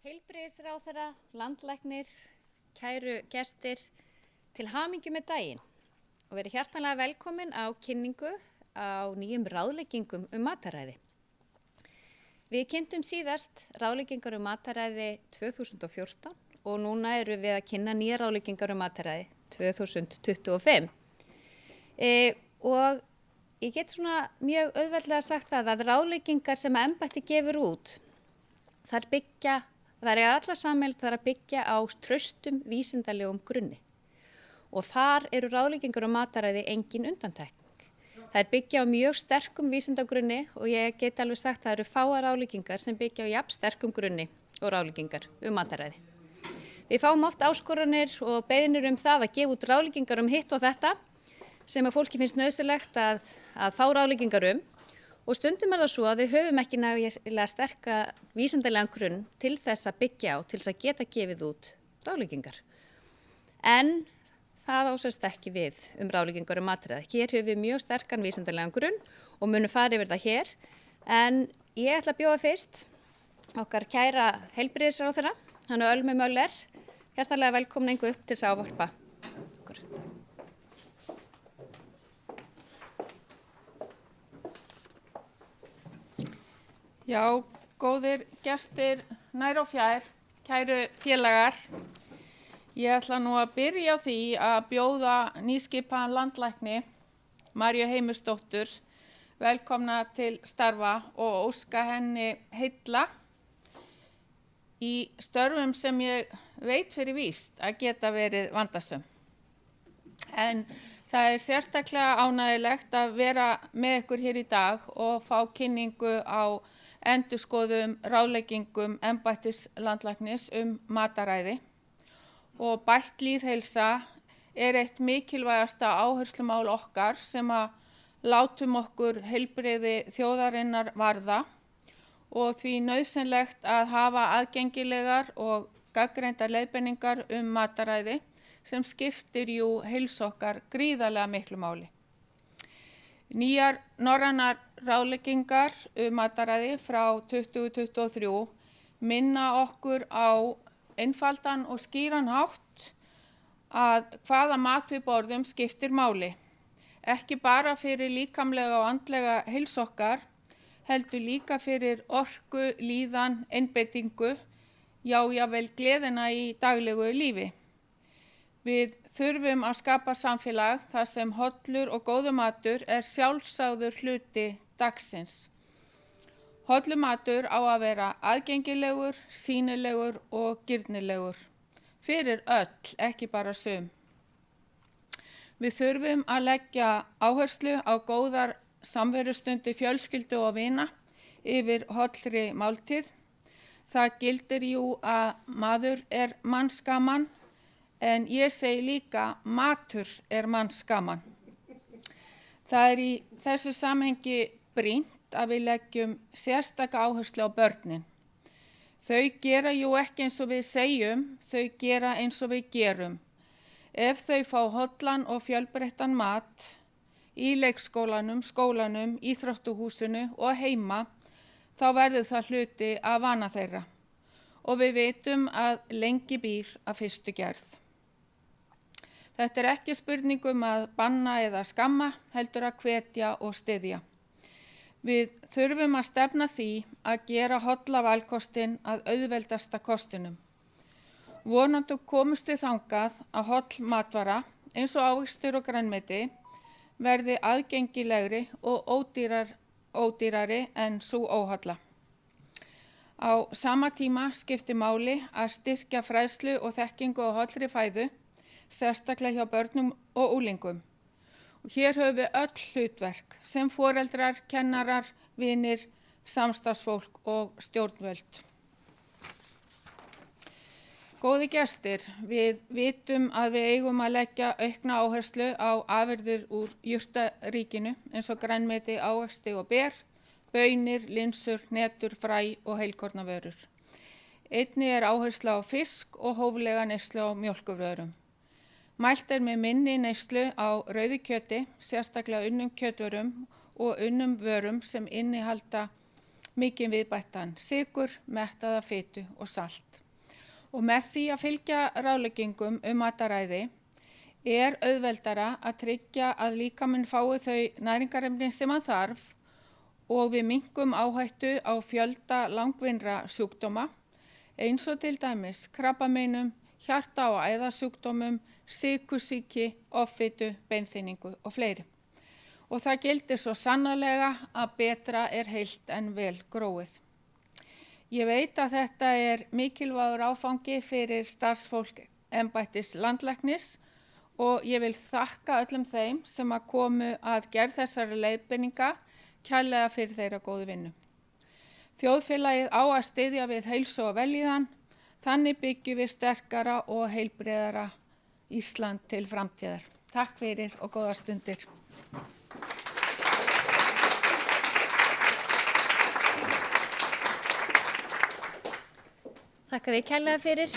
Heilbrigðisráðherra, landlæknir, kæru gestir, til hamingju með daginn og verið hjartanlega velkomin á kynningu á nýjum ráðleggingum mataræði. Við kynntum síðast ráðleggingar mataræði 2014 og núna erum við að kynna nýja ráðleggingar mataræði 2025. Og ég get svona mjög auðveldlega sagt það að ráðleggingar sem embættið gefur út, þær er allar sameiginlegt að byggja á traustum vísindalegum grunni og þar eru ráðleggingar mataræði engin undantekning. Þær byggja á mjög sterkum vísindagrunni og ég get alveg sagt að það eru fáar ráðleggingar sem byggja á jafn sterkum grunni og ráðleggingar mataræði. Við fáum oft áskoranir og beiðnir það að gefa út ráðleggingar hitt og þetta sem að fólki finnst nauðsynlegt að fá ráðleggingar og stundum það svo að við höfum ekki nægilega sterka vísindalegan grunn til þess að byggja á, til þess að geta gefið út ráðleggingar. En það ásast ekki við ráðleggingar mataræði. Hér höfum við mjög sterkan vísindalegan grunn og munum fara yfir það hér. En ég ætla að bjóða fyrst okkar kæra heilbrigðisráðherra, hana Ölmu Möller, hjartanlega velkomin upp til þess að ávarpa okkur. Já, góðir gestir, nær og fjær, kæru félagar. Ég ætla nú að byrja á því að bjóða nýskipaðan landlækni, Maríu Heimisdóttur, velkomna til starfa og óska henni heilla í störfum sem ég veit fyrir víst að geta verið vandasöm. En það sérstaklega ánægjulegt að vera með ykkur hér í dag og fá kynningu á endurskoðum ráðleggingum embættis landlæknis mataræði og bætt lýðheilsa er eitt mikilvægasta áherslumál okkar sem að látum okkur heilbrigði þjóðarinnar varða og því nauðsynlegt að hafa aðgengilegar og gagnreyndar leiðbeiningar mataræði sem skiptir heilsu okkar gríðarlega miklu máli. Nýjar norrænar ráðleggingar mataræði frá 2023 minna okkur á einfaldan og skýran hátt að hvaða mat við borðum skiptir máli. Ekki bara fyrir líkamlega og andlega heilsu okkar, heldur líka fyrir orku, líðan, einbeitingu, jafnvel gleðina í daglegu lífi. Við þurfum að skapa samfélag þar sem hollur og góður matur er sjálfsagður hluti dagsins. Hollur matur á að vera aðgengilegur, sýnilegur og girnilegur. Fyrir öll, ekki bara sum. Við þurfum að leggja áherslu á góðar samverustundi fjölskyldu og vina yfir hollri máltíð. Það gildir að maður er manns gaman, en ég segi líka matur er manns gaman. Það er í þessu samhengi brýnt að við leggjum sérstaka áherslu á börnin. Þau gera ekki eins og við segjum, þau gera eins og við gerum. Ef þau fá hollan og fjölbreyttan mat í leikskólanum, skólanum, íþróttahúsinu og heima, þá verður það hluti af vana þeirra. Og við vitum að lengi býr að fyrstu gerð. Þetta er ekki spurning að banna eða skamma, heldur að hvetja og styðja. Við þurfum að stefna því að gera holla valkostinn að auðveldasta kostinum. Vonandi komumst við þangað að holl matvara, eins og ávextir og grænmeti, verði aðgengilegri og ódýrari en sú óholla. Á sama tíma skiptir máli að styrkja fræðslu og þekkingu á hollri fæðu, sérstaklega hjá börnum og unglingum. Hér höfum við öll hlutverk sem foreldrar, kennarar, vinir, samstarfsfólk og stjórnvöld. Góði gestir, við vitum að við eigum að leggja aukna áherslu á afurðir úr jurtaríkinu eins og grænmeti, ávexti og ber, baunir, linsur, hnetur, fræ og heilkornavörur. Einnig er áhersla á fisk og hóflega neyslu á mjólkurvörum. Mælt er með minni neyslu á rauðu kjöti, sérstaklega unnum kjötvörum og unnum vörum sem innihalda mikinn viðbættan sykur, mettaða fitu og salt. Og með því að fylgja ráðleggingum mataræði auðveldara að tryggja að líkaminn fái þau næringarefni sem hann þarf og við minnkum áhættu á fjölda langvinnra sjúkdóma eins og til dæmis krabbameinum, hjarta- og æðasjúkdómum, sykursýki, offitu, beinþynningu og fleiri. Og það gildir svo sannarlega að betra heilt en vel gróið. Ég veit að þetta mikilvægur áfangi fyrir starfsfólk embættis landlæknis og ég vil þakka öllum þeim sem að komu að gerð þessari leiðbeininga kærlega fyrir þeirra góðu vinnu. Þjóðfélagið á að styðja við heilsu og vellíðan, þannig byggjum við sterkara og heilbrigðara Ísland til framtíðar. Takk fyrir og góðar stundir. Þakka þig kærlega fyrir,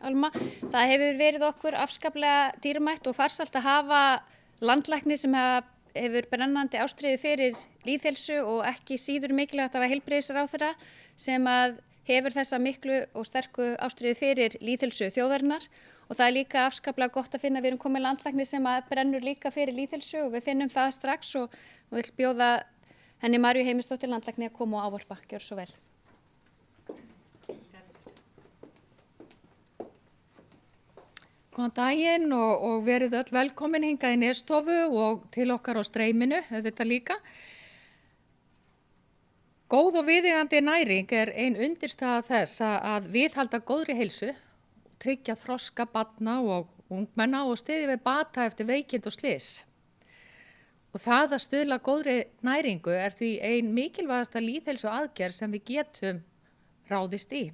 Alma. Það hefur verið okkur afskaplega dýrmætt og farsælt að hafa landlækni sem hefur brennandi ástríðu fyrir lýðheilsu og ekki síður mikilvægt að hafa heilbrigðisráðherra sem hefur þessa miklu og sterku ástríðu fyrir lýðheilsu þjóðarinnar. Og það líka afskaplega gott að finna að við erum komið landlækni sem brennur líka fyrir lýðheilsu og við finnum það strax og vil bjóða henni Maríu Heimisdóttir landlækni að koma og ávarpa. Gjör svo vel. Góðan daginn og verið öll velkomin hingað í Nesstofu og til okkar á streyminu, þetta líka. Góð og viðeigandi næring ein undirstaða þess að viðhalda góðri heilsu, tryggja þroska barna og ungmenna og styðja við bata eftir veikind og slys. Og það að stuðla góðri næringu því ein mikilvægasta lýðheilsu aðgerð sem við getum ráðist í.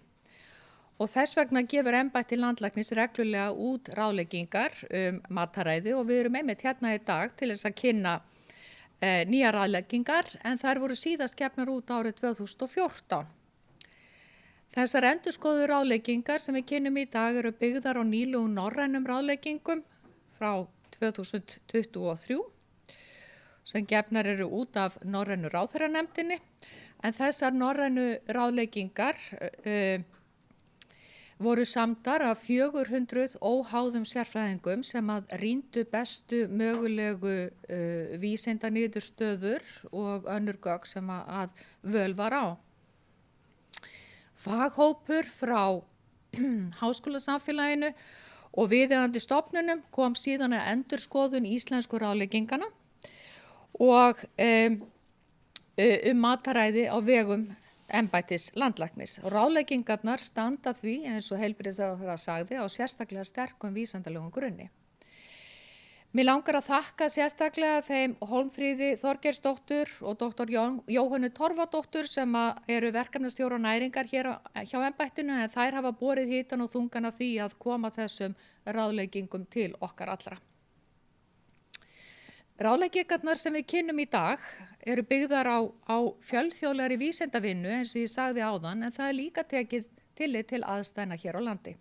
Og þess vegna gefur embætti landlæknis reglulega út ráðleggingar mataræði og við erum einmitt hérna í dag til þess að kynna nýjar ráðleggingar en þær voru síðast gefnar út árið 2014. Þessar endurskoðuðu ráðleggingar sem við kynnum í dag eru byggðar á nýlegum norrænum ráðleggingum frá 2023 sem gefnar eru út af norrænu ráðherranefndinni en þessar norrænu ráðleggingar voru samdar af 400 óháðum sérfræðingum sem rýndu bestu mögulegu vísindaniðurstöður og önnur gögn sem völ var á. Faghópur frá háskólasamfélaginu og viðeigandi stofnunum kom síðan að endurskoðun íslensku ráðleggingana og mataræði á vegum embættis landlæknis. Ráðleggingarnar standa því, eins og heilbrigðisráðherra sagði, á sérstaklega sterkum vísindalegum grunni. Mér langar að þakka sérstaklega þeim Hólmfríði Þorgeirsdóttur og doktor Jóhönnu Torfadóttur sem eru verkefnastjórar næringar hér hjá embættinu en þær hafa borið hitann og þungan af því að koma þessum ráðleggingum til okkar allra. Ráðleggingarnar sem við kynnum í dag eru byggðar á fjölþjóðlegri vísindavinnu eins og ég sagði áðan en það líka tekið tillit til aðstæðna hér á landi.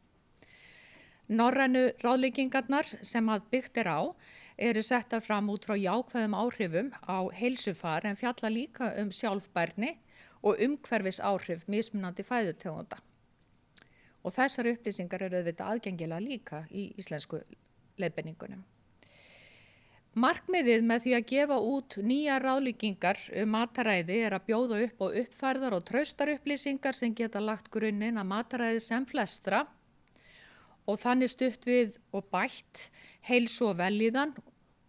Norrænu ráðleggingarnar sem byggt á eru settar fram út frá jákvæðum áhrifum á heilsufar en fjalla líka sjálfbærni og umhverfisáhrif mismunandi fæðutegunda. Og þessar upplýsingar eru auðvitað aðgengilega líka í íslensku leiðbeiningunum. Markmiðið með því að gefa út nýjar ráðleggingar mataræði að bjóða upp á uppfærðar og traustar upplýsingar sem geta lagt grunninn að mataræði sem flestra og þannig stutt við og bætt heilsu og vellíðan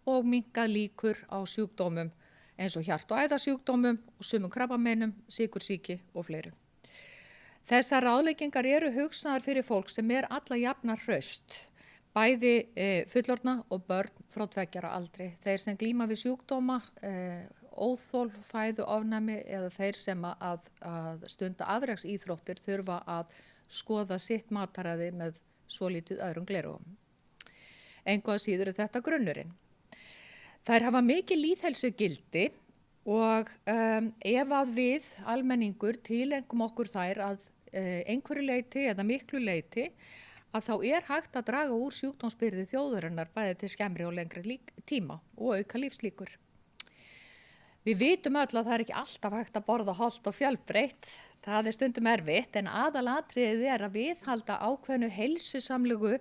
og minnkað líkur á sjúkdómum eins og hjart- og æðasjúkdómum og sumum krabbameinum, sykursýki og fleiru. Þessar ráðleggingar eru hugsaðar fyrir fólk sem alla jafna hraust. Bæði fullorðna og börn frá 2 ára aldri, þeir sem glíma við sjúkdóma, óþol, fæðuofnæmi eða þeir sem að stunda afreksíþróttir þurfa að skoða sitt mataræði með svolítið öðrum gleraugum. Engu að síður þetta grunnurinn. Þær hafa mikið lýðheilsugildi og ef við almenningur tilengum okkur þær að einhverju leyti eða miklu leyti þá hægt að draga úr sjúkdómsbyrði þjóðarinnar bæði til skemmri og lengri tíma og auka lífslíkur. Við vitum öll að það er ekki alltaf hægt að borða hollt og fjölbreytt. Það er stundum erfitt en aðalatriðið er að viðhalda ákveðnu heilsusamlegu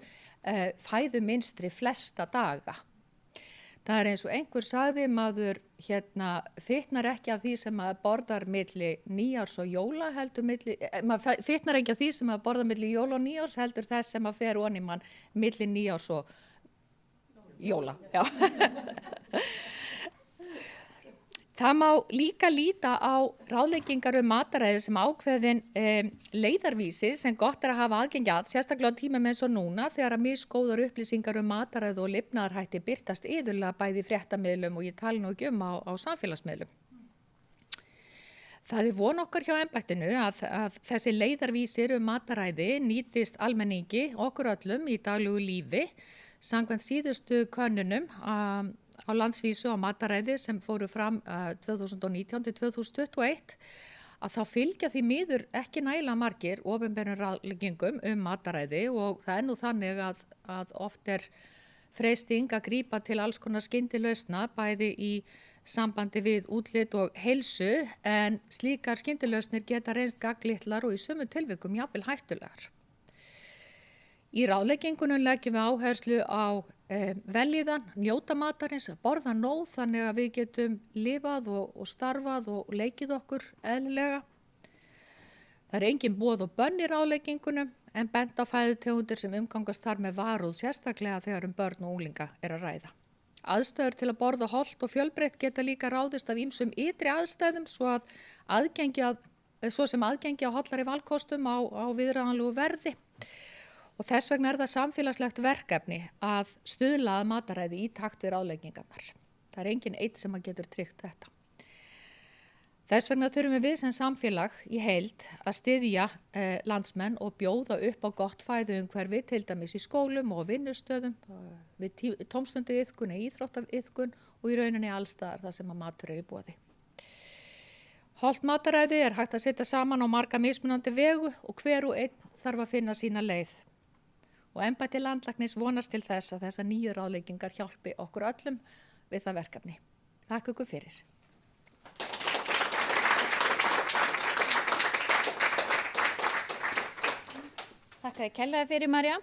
fæðuminstri flesta daga. Það er eins og einhver sagði, maður fitnar ekki af því sem maður borðar milli nýjárs og jóla, maður fitnar ekki af því sem maður borðar milli jóla og nýjárs, heldur þess sem maður fer onni mann milli nýjárs og jóla. Já. Það má líka líta á ráðleggingar mataræði sem ákveðin leiðarvísi sem gott er að hafa aðgengi að, sérstaklega á tímum eins og núna þegar að misgóðar upplýsingar mataræði og lifnaðarhætti birtast iðulega bæði í fréttamiðlum og ég tala nú ekki á samfélagsmiðlum. Það er von okkar hjá embættinu að þessi leiðarvísir mataræði nýtist almenningi okkur öllum í daglegu lífi samkvæmt síðustu könnunum á landsvísu á mataræði sem fóru fram 2019 til 2021 að þá fylgja því miður ekki nægilega margir opinberum ráðleggingum mataræði og það er nú þannig að oft er freisting að grípa til alls konar skyndilausna bæði í sambandi við útlit og heilsu en slíkar skyndilausnir geta reynst gagnlitlar og í sumum tilvikum jafnvel hættulegar. Í ráðleggingunum leggjum við áherslu á velíðan, njóta matarins, borða nóg þannig að við getum lifað og starfað og leikið okkur eðlilega. Það er engin boð og bönn í ráðleggingunum en bent á fæðutegundir sem umgangast þar með varúð sérstaklega þegar börn og unglinga er að ræða. Aðstæður til að borða hollt og fjölbreytt geta líka ráðist af ýmsum ytri aðstæðum svo sem aðgengi á hollari valkostum á viðráðanlegu verði. Og þess vegna er það samfélagslegt verkefni að stuðla að mataræði í takt við ráðleggingarnar. Það er engin einn sem getur tryggt þetta. Þess vegna þurfum við sem samfélag í heild að styðja landsmenn og bjóða upp á gott fæðuumhverfi, til dæmis í skólum og vinnustöðum, við tómstundaiðkun, íþróttaiðkun og í rauninni allstaðar þar sem að matur er í boði. Hollt mataræði er hægt að setja saman á marga mismunandi vegu og hver og einn þarf að finna sína leið. Og embætti landlæknis vonast til þess að þessar nýju ráðleggingar hjálpi okkur öllum við það verkefni. Takk ykkur fyrir. Takk kærlega fyrir, María.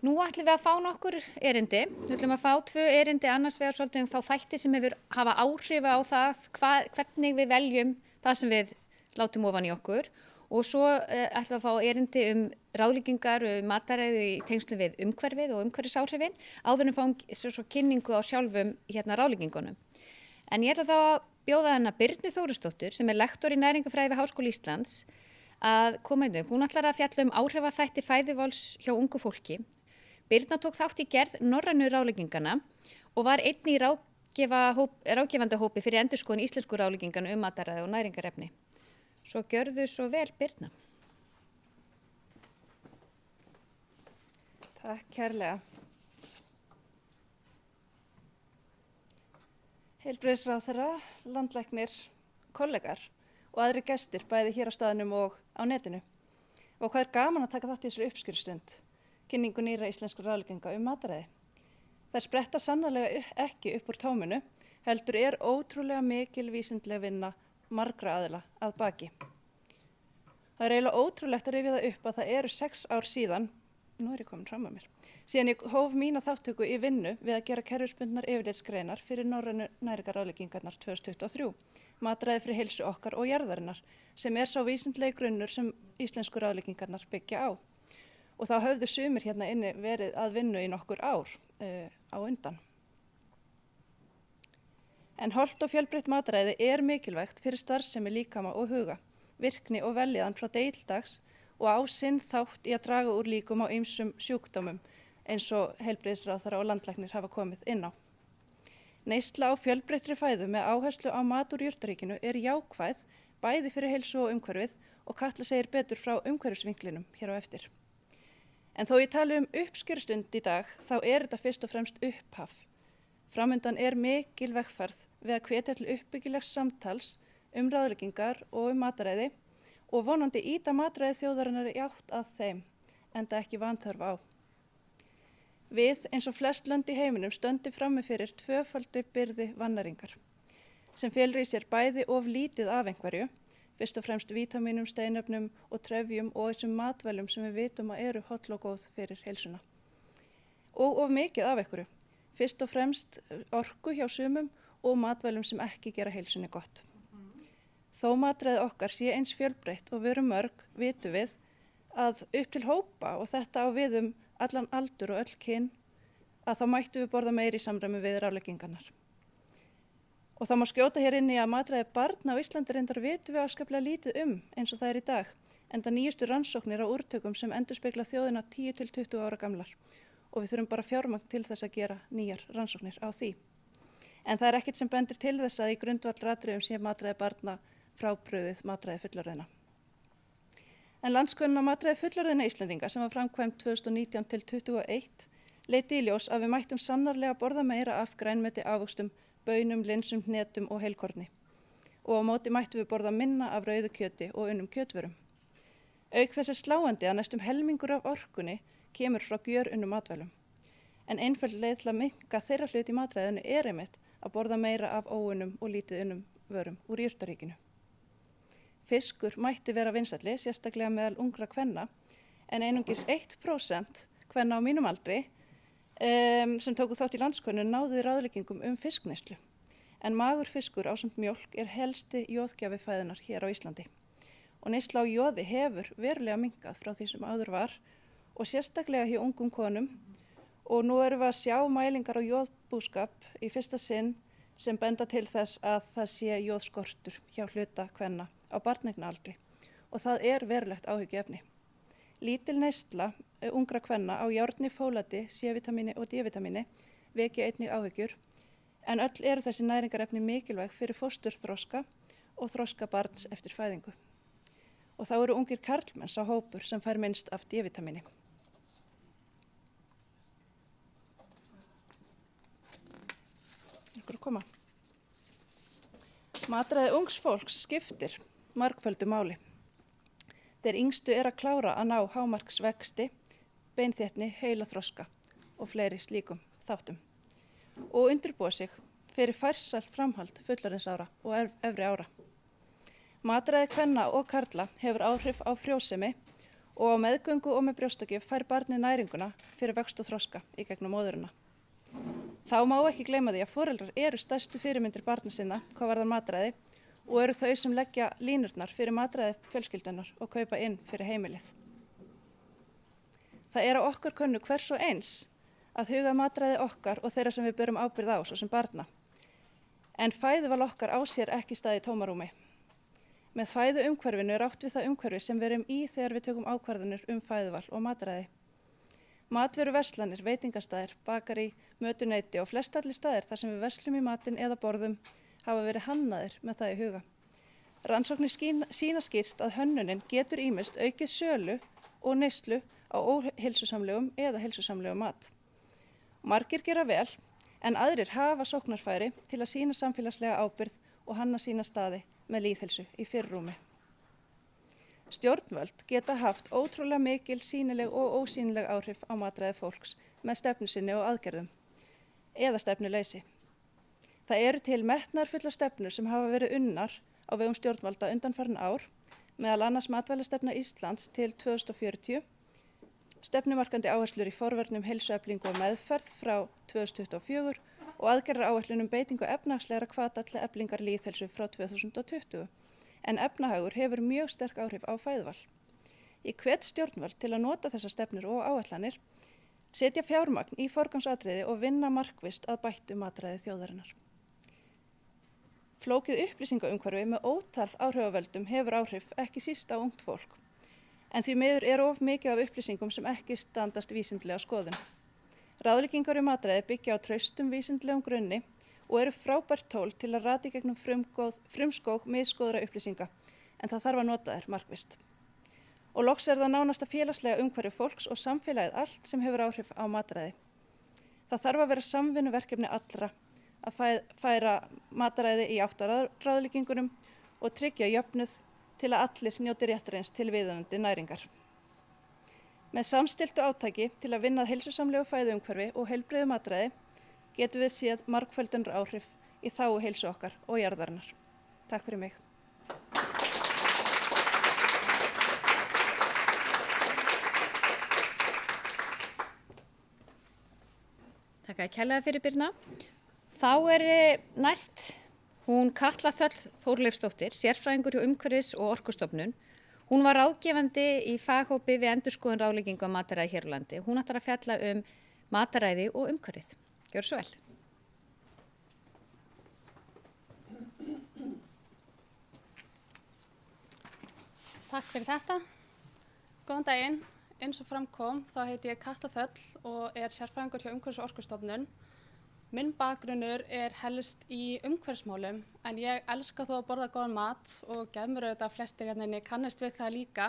Nú ætlum við að fá nokkur erindi. Við ætlum að fá 2 erindi, annars vegar svolítið þá þætti sem hafa áhrif á það hvernig við veljum það sem við látum ofan í okkur. Og svo ætlum við að fá erindi ráðleggingar mataræði í tengslum við umhverfið og umhverfisáhrifin áður en fáum svo kynningu á sjálfum ráðleggingunum. En ég ætla þá að bjóða hana Birnu Þórusdóttur sem er lektor í næringafræði við Háskóla Íslands að koma inn. Hún ætlar að fjalla áhrifaþætti fæðuváls hjá ungu fólki. Birna tók þátt í gerð norrænu ráðleggingana og var einn í ráðgefandi hópi fyrir endurskoðun íslensku ráðleggingana mataræði og næringarefni. Svo gjörðu svo vel, Birna. Takk kærlega. Heilbrigðisráðherra, landlæknir, kollegar og aðri gestir bæði hér á staðnum og á netinu. Og hvað er gaman að taka þátt í þessari uppskýrustund, kynningu nýrra íslensku ráðlegginga mataræði. Þær spretta sannarlega ekki upp úr tóminu, heldur er ótrúlega mikil vísindleg vinna margra aðila að baki. Það er eiginlega ótrúlegt að rifja það upp að það eru 6 ár síðan, nú er ég komin fram að mér, síðan ég hóf mína þáttöku í vinnu við að gera kerfisbundnar yfirlitsgreinar fyrir norrænu næringarráðleggingarnar 2023, mataræði fyrir heilsu okkar og jarðarinnar, sem er sá vísindlegi grunnur sem íslensku ráðleggingarnar byggja á. Og þá höfðu sumir hérna inni verið að vinna í nokkur ár á undan. En hollt og fjölbreytt mataræði er mikilvægt fyrir starfsemi líkama og huga, virkni og vellíðan frá degi til dags og á sinn þátt í að draga úr líkum á ýmsum sjúkdómum eins og heilbrigðisráðherra og landlæknir hafa komið inn á. Neysla á fjölbreyttri fæðu með áherslu á mat úr jurtaríkinu er jákvæð bæði fyrir heilsu og umhverfið og Katla segir betur frá umhverfisvinklinum hér á eftir. En þó ég tali uppskýrustund í dag þá er þetta fyrst og fremst upphaf. Framundan er mikil vegferð við að hvetja til uppbyggilegs samtals ráðleggingar og mataræði og vonandi ýta mataræði þjóðarinnar í átt að þeim, enda ekki vanþörf á. Við, eins og flest lönd í heiminum, stöndum frammi fyrir tvöfaldri byrði vannæringar. sem felur í sér bæði of lítið af einhverju, fyrst og fremst vítamínum, steinefnum og trefjum og þessum matvælum sem við vitum að eru holl og góð fyrir heilsuna. Og of mikið af einhverju, fyrst og fremst orku hjá sumum og matvælum sem ekki gera heilsunni gott. Þó matræði okkar sé eins fjölbreytt og við erum mörg, vitum við, að upp til hópa og þetta á við allan aldur og öll kyn, að þá mættu við borða meiri í samræmi við ráðleggingarnar. Og það má skjóta hér inn í að matræði barna á Íslandi reyndar vitum við afskaplega lítið eins og það í dag, enda nýjustu rannsóknir á úrtökum sem endurspegla þjóðina 10 til 20 ára gamlar og við þurfum bara fjármagn til þess að gera nýjar rannsóknir á því. En það er ekkert sem bendir til þess að í grundvallaratriðum sé matræði barna frábrugðið matræði fullorðinna. En landskönnun á matræði fullorðinna Íslendinga sem var framkvæmd 2019 til 2021 leiddi í ljós að við mættum sannarlega borða meira af grænmeti, ávöxtum, baunum, linsum, hnetum og heilkorni. Og á móti mættum við borða minna af rauðu kjöti og unnum kjötvörum. Auk þess sláandi að næstum helmingur af orkunni kemur frá gjörunnum matvælum. En einföld leið til að minnka þeirra hlut í matræðinu er einmitt að borða meira af óunnum og lítið unnum vörum úr jurtaríkinu. Fiskur mætti vera vinsælli, sérstaklega meðal ungra kvenna, en einungis 1% kvenna á mínum aldri sem tóku þátt í landskönnun náði ráðleggingum fiskneyslu. En magur fiskur ásamt mjólk er helsti jóðgjafi fæðunar hér á Íslandi. Og neysla á jóði hefur verulega minnkað frá því sem áður var og sérstaklega hjá ungum konum. Og nú erum við að sjá mælingar á jóðbúskap í fyrsta sinn sem benda til þess að það sé jóðskortur hjá hluta kvenna á barneignaaldri. Og það er verulegt áhyggjuefni. Lítil neysla ungra kvenna á járni, fólati, C-vitamíni og D-vitamíni vekja einnig áhyggjur, en öll eru þessi næringarefni mikilvæg fyrir fósturþroska og þroska barns eftir fæðingu. Og þá eru ungir karlmenn sá hópur sem fær minnst af D-vitamíni. Matræði ungs fólks skiptir margföldu máli. Þeir yngstu er að klára að ná hámarksvexti, beinþéttni, heilaþroska og fleiri slíkum þáttum. Og undirbúa sig fyrir farsælt framhald fullorðinsára og efri ára. Matræði kvenna og karla hefur áhrif á frjósemi og á meðgöngu og með brjóstagjöf fær barnið næringuna fyrir vöxt og þroska í gegnum móðurina. Þá má ekki gleyma því að foreldrar eru stærstu fyrirmyndir barna sinna hvað varðar matræði og eru þau sem leggja línurnar fyrir matræði fjölskyldunar og kaupa inn fyrir heimilið. Það er á okkar könnu hvers og eins að huga matræði okkar og þeirra sem við berum ábyrgð á, svo sem barna. En fæðuval okkar á sér ekki stað í tómarúmi. Með fæðuumhverfinu er átt við það umhverfi sem við erum í þegar við tökum ákvarðanir fæðuval og matræði. Matvöruverslanir, veitingastæðir, bakarí, mötuneyti og flestallir staðir þar sem við verslum í matinn eða borðum hafa verið hannaðir með það í huga. Rannsóknir sýna skýrt að hönnunin getur ýmist aukið sölu og neyslu á óheilsusamlegum eða heilsusamlegum mat. Margir gera vel, en aðrir hafa sóknarfæri til að sýna samfélagslega ábyrgð og hanna sína staði með lýðheilsu í fyrirrúmi. Stjórnvöld geta haft ótrúlega mikil sýnileg og ósýnileg áhrif á matræði fólks með stefnu sinni og aðgerðum eða stefnuleysi. Það eru til metnaðarfullar stefnur sem hafa verið unnar á vegum stjórnvalda undanfarin ár, meðal annars matvælastefna Íslands til 2040, stefnumarkandi áherslur í forvörnum, heilsueflingu og meðferð frá 2024 og aðgerðaráætlun beitingu efnahagslegra hvata til eflingar lýðheilsu frá 2020. En efnahagur hefur mjög sterk áhrif á fæðuval. Ég hvet stjórnvöld til að nota þessar stefnur og áætlanir, setja fjármagn í forgangsatriði og vinna markvisst að bættu matræði þjóðarinnar. Flókið upplýsingaumhverfi með ótal áhrifavöldum hefur áhrif ekki síst á ungt fólk, en því miður er of mikið af upplýsingum sem ekki standast vísindlega skoðun. Ráðleggingar matræði byggja á traustum vísindlegum grunni og eru frábært tól til að rata í gegnum frumskóg misgóðra upplýsinga, en það þarf að nota þær markvisst. Og loks er það nánasta félagslega umhverfi fólks og samfélagið allt sem hefur áhrif á matræði. Það þarf að vera samvinnuverkefni allra að færa matræði í átt að ráðleggingunum og tryggja jöfnuð til að allir njóti réttarins til viðunandi næringar. Með samstilltu átaki til að vinna að heilsusamlegu fæðuumhverfi og heilbrigðu matræði getum við séð margföldunar áhrif í þágu heilsu okkar og jarðarinnar. Takk fyrir mig. Takk að kærlega fyrir Birna. Þá næst hún Katla Þöll Þórleifsdóttir, sérfræðingur hjá Umhverfis- og Orkustofnun. Hún var ráðgefandi í faghópi við endurskoðun ráðlegginga á mataræði hér á landi. Hún ætlar að fjalla mataræði og umhverfið. Gjörðu svo vel. Takk fyrir þetta. Góðan daginn. Eins og fram kom þá heiti ég Katla Þöll og sérfræðingur hjá Umhverfis- og Orkustofnun. Minn bakgrunnur helst í umhverfismálum en ég elska þó að borða góðan mat og gef mér auðvitað flestir hérna inni kannast við það líka.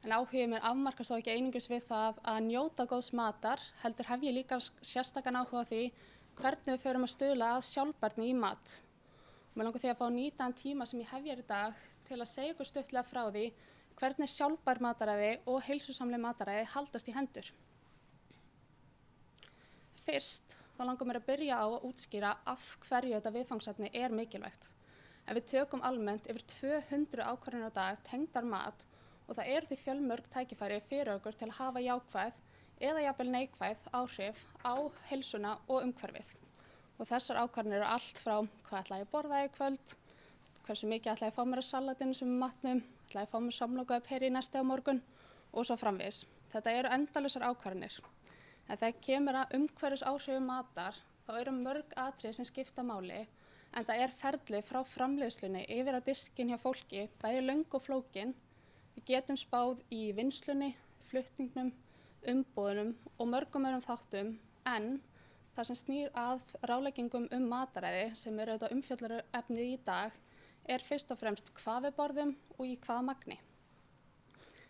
En áhuginn minn afmarkast þó ekki einungis við það að njóta góðs matar, heldur hef ég líka sérstakan áhuga á því hvernig við förum að stuðla að sjálfbærni í mat. Mér langar því að fá nýtan tíma sem ég hef hér í dag til að segja ykkur stuttlega frá því hvernig sjálfbær mataræði og heilsusamleg mataræði haldast í hendur. Fyrst þá langar mér að byrja á að útskýra af hverju þetta viðfangsefni mikilvægt. Ef við tökum almennt yfir 200 ákvarðanir á dag tengdar mat og það því fjölmörg tækifæri fyrir okkur til að hafa jákvæð eða jafnvel neikvæð áhrif á heilsuna og umhverfið. Og þessar ákvarðanir eru allt frá hvað ætla ég að borða í kvöld, hversu mikið ætla ég að fá mér á salatinu sem matnum, ætla ég að fá mér samloku upp hér í næstu á morgun og svo framvegis. Þetta eru endalausar ákvarðanir. En þegar kemur að umhverfisáhrifum matar þá eru mörg atriði sem skipta máli en það ferli frá framleiðslunni yfir á diskinn hjá fólki bæði löng og flókin. Við getum spáð í vinnslunni, flutningnum, umboðunum og mörgum öðrum þáttum en það sem snýr að ráðleggingum mataræði sem eru auðvitað umfjöllunarefnið í dag fyrst og fremst hvað við borðum og í hvaða magni.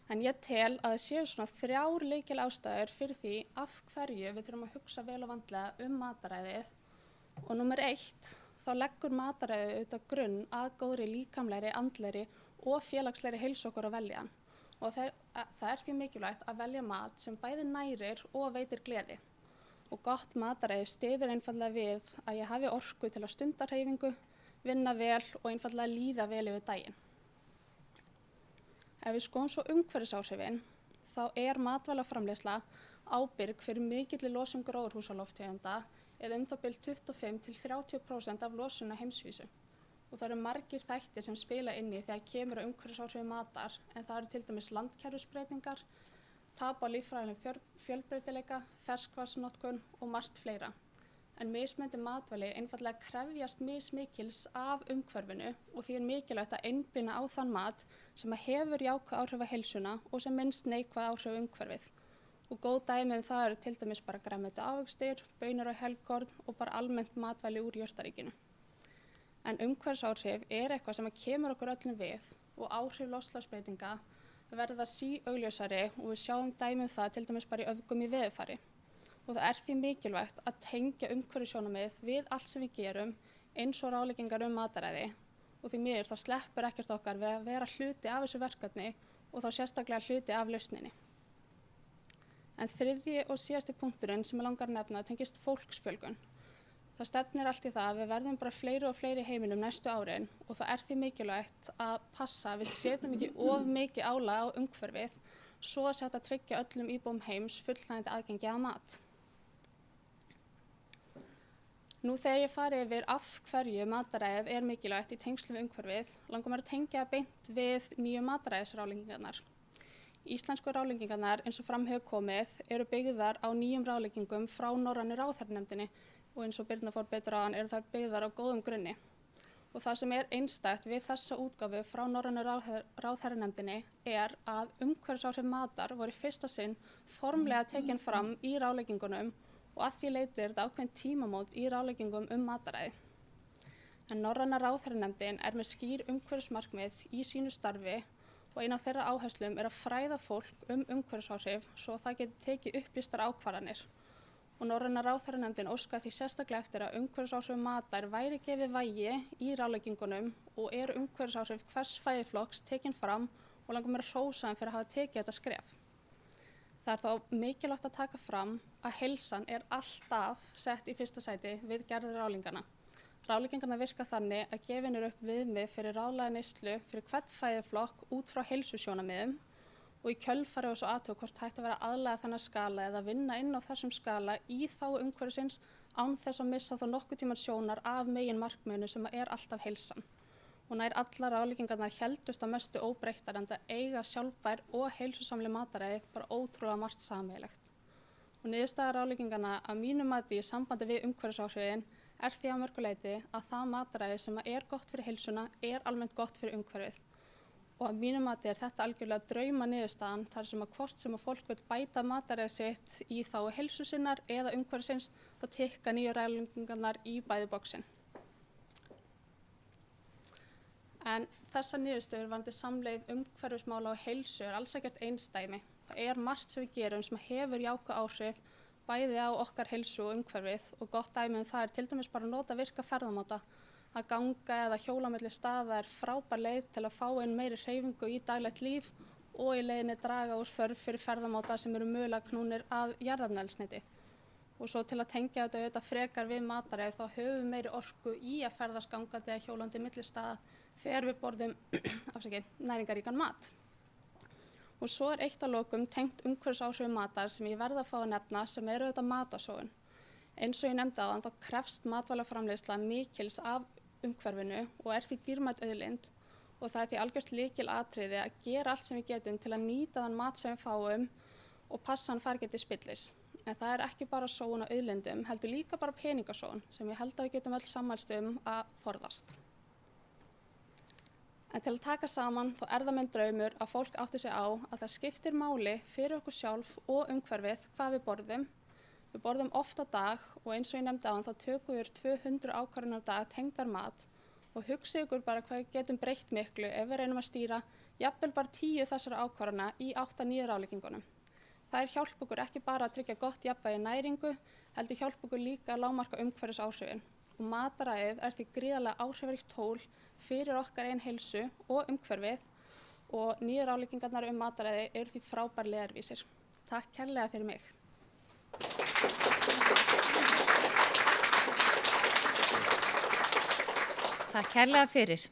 En ég tel að það séu svona 3 lykilástæður fyrir því af hverju við þurfum að hugsa vel og vandlega mataræðið. Og númer 1, þá leggur mataræðið auðvitað grunn að góðri líkamlegri, andlegri og félagslegri heilsu okkar að velja. Og það því mikilvægt að velja mat sem bæði nærir og veitir gleði. Og gott mataræði styður einfaldlega við að ég hafi orku til að stunda hreyfingu, vinna vel og einfaldlega líða vel yfir daginn. Ef við skoðum svo umhverfisáhrifin, þá matvælaframleiðsla ábyrg fyrir mikilli losun gróðurhúsalofttegunda eða það bil 25–30% af losun á heimsvísu. Og það eru margir þættir sem spila inn í þegar kemur að umhverfisáhrifum matar, en það eru til dæmis landkerfisbreytingar, tap á líffræðilegum fjölbreytileika, ferskvatnsnotkun og margt fleira. En mismunandi matvæli einfaldlega krefjast mismikils af umhverfinu og því mikilvægt að einblína á þann mat sem hefur jákvæð áhrif á heilsuna og sem minnst neikvæð áhrif á umhverfið. Og góð dæmi það eru til dæmis bara grænmeti og ávextir, baunir og helgkorn og bara almennt matvæli úr jurtaríkinu. En umhverfisáhrif eitthvað sem kemur okkur öllum við og áhrif loftslagsbreytinga verða síaugljósari og við sjáum dæmi það til dæmis bara í öfgum í veðurfari. Og það því mikilvægt að tengja umhverfissjónarmið við allt sem við gerum eins og ráðleggingar mataræði og því miður þá sleppur ekkert okkar við að vera hluti af þessu verkefni og þá sérstaklega hluti af lausninni. En þriðji og síðasti punkturinn sem ég langar að nefna tengist fólksfjölgun. Það stefnir allt í það að við verðum bara fleiri og fleiri í heiminum næstu árin og það því mikilvægt að passa að við setjum ekki of mikið álag á umhverfið svo að þetta tryggja öllum íbúum heims fullnægjandi aðgengi að mat. Nú þegar ég fari yfir af hverju mataræðið mikilvægt í tengslum við umhverfið, langar mér að tengja beint við nýju mataræðisráðleggingarnar. Íslensku ráðleggingarnar eins og fram hefur komið byggðar á nýjum ráðleggingum frá Norrænu ráðherranefndinni og eins og Birna fór betur á hann þær byggðar á góðum grunni. Og það sem einstakt við þessa útgáfu frá Norrænu ráðherranefndinni að umhverfisáhrif matar voru í fyrsta sinn formlega tekin fram í ráðleggingunum og að því leyti þetta ákveðin tímamót í ráðleggingum mataræði. En Norræna ráðherranefndin með skýr umhverfismarkmið í sínu starfi og ein af þeirra áherslum að fræða fólk umhverfisáhrif svo það geti tekið upplýstar ákvarðanir. Og Norræna ráðherranefndin óskaði því sérstaklega eftir að umhverfisáhrif matar væri gefið vægi í ráðleggingunum og umhverfisáhrif hvers fæðuflokks tekin fram og langar mér að hrósa þeim fyrir að hafa tekið þetta skref. Það þá mikilvægt að taka fram að heilsan alltaf sett í fyrsta sæti við gerð ráðleggingana. Ráðleggingarnar virka þannig að gefin eru upp viðmið fyrir ráðlega neyslu fyrir hvern fæðuflokk út frá heilsusjónarmiðum og í kjölfari og svo athuga hvort hægt að vera aðlaga þennan skala eða vinna inn á þessum skala í þágu umhverfisins án þess að missa þá nokkuð tímann sjónar af megin markmiðinu sem er alltaf heilsan. Og nær allar ráðleggingarnar héldust að mestu óbreyttar enda eiga sjálfbær og heilsusamleg mataræði bara ótrúlega margt sameiginlegt. Og niðurstaða ráðleggingarna að mínu mati í sambandi við umhverfisáhrifin er því að mörgu leyti að það mataræði sem er gott fyrir heilsuna er almennt gott fyrir umhverfið. Og að mínu mati er þetta algjörlega drauma niðurstaðan þar sem að hvort sem að fólk vil bæta mataræði sitt í þágu heilsu sinnar eða umhverfisins þá tikka nýju ráðleggingarnar í bæði boxin. En þessar niðurstöður varðandi samleið umhverfismála og heilsu er alls ekkert einsdæmi. Það er margt sem við gerum sem hefur jákvæð áhrif bæði á okkar heilsu og umhverfið og gott dæmi það er til dæmis bara að nota virka ferðamáta. Að ganga eða hjóla milli staða er frábær leið til að fá inn meiri hreyfingu í daglegt líf og í leiðinni draga úr þörf fyrir ferðamáta sem eru mögulega knúnir að jarðefnaeldsneyti. Og svo til að tengja þetta frekar við mataræði þá höfum við meiri orku í að ferðast gangandi eða hjólandi milli staða þegar við borðum næringaríkan mat. Og svo er eitt að lokum tengt umhverfisáhrifum matar sem ég verð að fá að nefna sem eru auðvitað matasóun. Eins og ég nefndi áðan þá krefst matvælaframleiðsla mikils af umhverfinu og er því dýrmæt auðlind og það er því algjört lykilatriði að gera allt sem við getum til að nýta þann mat sem við fáum og passa hann fari ekki til spillis. En það er ekki bara sóun á auðlindum, heldur líka bara peningasóun sem ég held að við getum öll sammælst að forðast. En til að taka saman þá er það minn draumur að fólk átti sig á að það skiptir máli fyrir okkur sjálf og umhverfið hvað við borðum. Við borðum oft á dag og eins og ég nefndi áðan þá tökum við 200 ákvarðanir á dag tengdar mat og hugsið ykkur bara hvað við getum breytt miklu ef við reynum að stýra jafnvel bara 10 þessara ákvarðana í 8-9 ráðleggingunum. Það hjálpa okkur ekki bara að tryggja gott jafnvægi næringu, heldur hjálpa okkur líka að lágmarka umhverfisáhrifin. Og mataræðið er því gríðarlega áhrifaríkt tól fyrir okkar eigin heilsu og umhverfið og nýju ráðleggingarnar mataræði eru því frábær leiðarvísir. Takk kærlega fyrir mig. Takk kærlega fyrir.